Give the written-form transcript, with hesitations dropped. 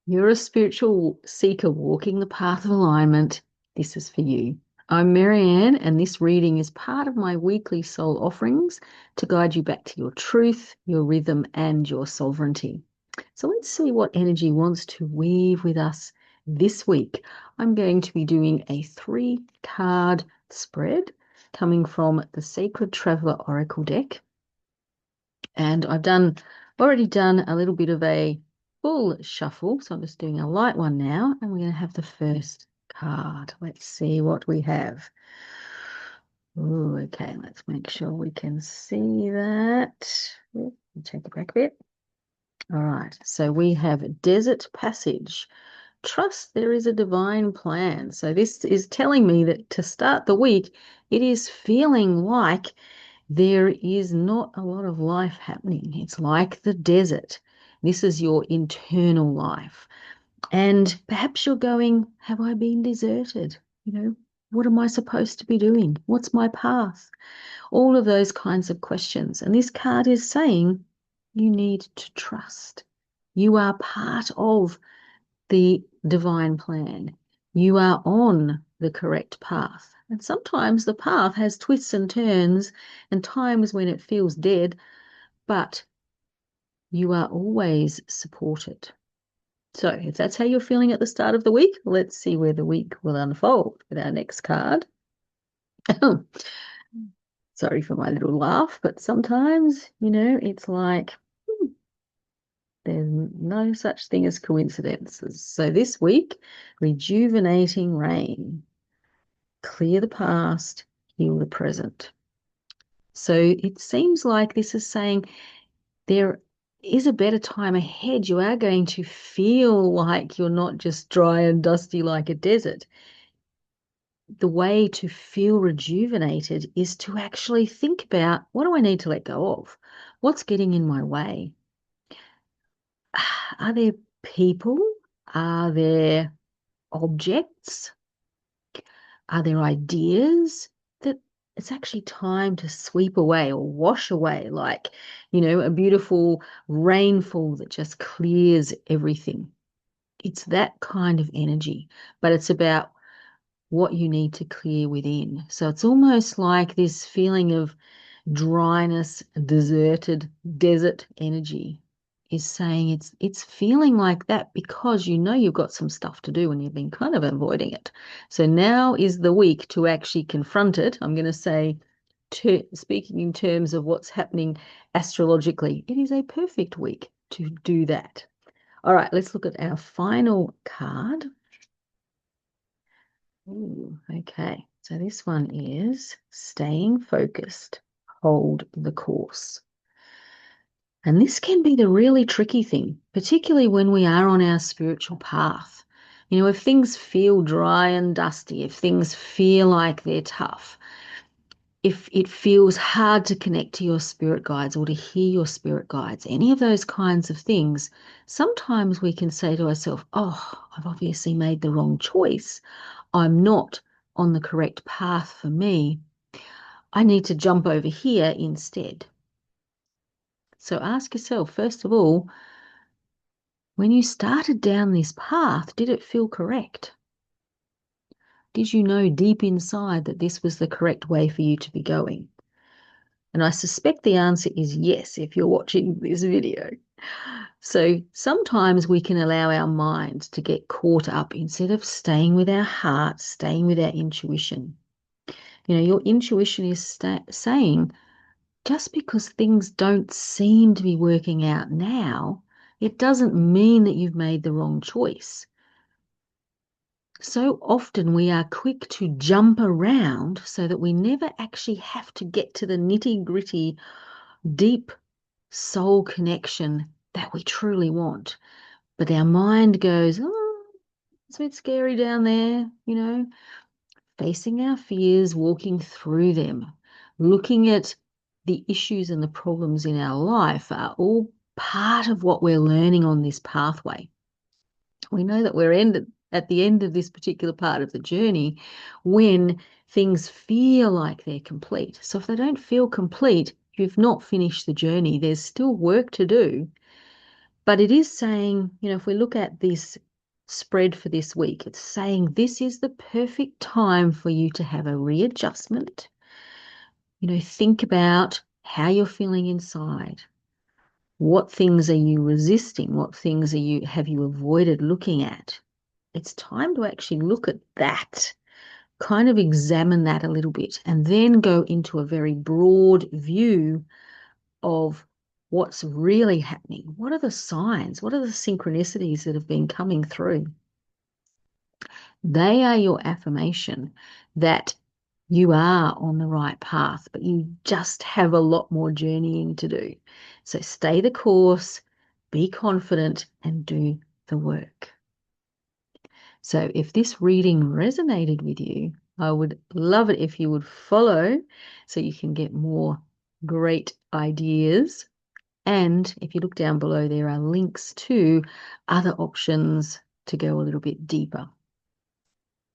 You're a spiritual seeker walking the path of alignment. This is for you. I'm Marianne, and this reading is part of my weekly soul offerings to guide you back to your truth, your rhythm, and your sovereignty. So let's see what energy wants to weave with us this week. I'm going to be doing a 3-card spread coming from the Sacred Traveler Oracle deck. And I've already done a little bit of a full shuffle. So I'm just doing a light one now, and we're going to have the first card. Let's see what we have. Ooh, okay, let's make sure we can see that. Take it back a bit. All right, so we have Desert Passage. Trust there is a divine plan. So this is telling me that to start the week, it is feeling like there is not a lot of life happening. It's like the desert. This is your internal life. And perhaps you're going, have I been deserted? What am I supposed to be doing? What's my path? All of those kinds of questions. And this card is saying you need to trust. You are part of the divine plan. You are on the correct path. And sometimes the path has twists and turns and times when it feels dead, but you are always supported. So if that's how you're feeling at the start of the week, let's see where the week will unfold with our next card. Sorry for my little laugh, but sometimes, it's like there's no such thing as coincidences. So this week, rejuvenating rain. Clear the past, heal the present. So it seems like this is saying there is a better time ahead. You are going to feel like you're not just dry and dusty like a desert. The way to feel rejuvenated is to actually think about, what do I need to let go of? What's getting in my way? Are there people? Are there objects? Are there ideas that it's actually time to sweep away or wash away, like, a beautiful rainfall that just clears everything? It's that kind of energy, but it's about what you need to clear within. So it's almost like this feeling of dryness, deserted, desert energy is saying it's feeling like that because you've got some stuff to do and you've been kind of avoiding it. So now is the week to actually confront it. I'm going to say, speaking in terms of what's happening astrologically, it is a perfect week to do that. All right, let's look at our final card. Ooh, okay, so this one is staying focused, hold the course. And this can be the really tricky thing, particularly when we are on our spiritual path. If things feel dry and dusty, if things feel like they're tough, if it feels hard to connect to your spirit guides or to hear your spirit guides, any of those kinds of things, sometimes we can say to ourselves, oh, I've obviously made the wrong choice. I'm not on the correct path for me. I need to jump over here instead. So ask yourself, first of all, when you started down this path, did it feel correct? Did you know deep inside that this was the correct way for you to be going? And I suspect the answer is yes if you're watching this video. So sometimes we can allow our minds to get caught up instead of staying with our heart, staying with our intuition. Your intuition is saying, just because things don't seem to be working out now, it doesn't mean that you've made the wrong choice. So often we are quick to jump around so that we never actually have to get to the nitty-gritty, deep soul connection that we truly want. But our mind goes, oh, it's a bit scary down there, facing our fears, walking through them, looking at the issues and the problems in our life are all part of what we're learning on this pathway. We know that we're at the end of this particular part of the journey when things feel like they're complete. So if they don't feel complete, you've not finished the journey. There's still work to do. But it is saying, if we look at this spread for this week, it's saying this is the perfect time for you to have a readjustment. Think about how you're feeling inside. What things are you resisting? What things have you avoided looking at? It's time to actually look at that, kind of examine that a little bit, and then go into a very broad view of what's really happening. What are the signs? What are the synchronicities that have been coming through? They are your affirmation that you are on the right path, but you just have a lot more journeying to do. So stay the course, be confident, and do the work. So if this reading resonated with you, I would love it if you would follow so you can get more great ideas. And if you look down below, there are links to other options to go a little bit deeper.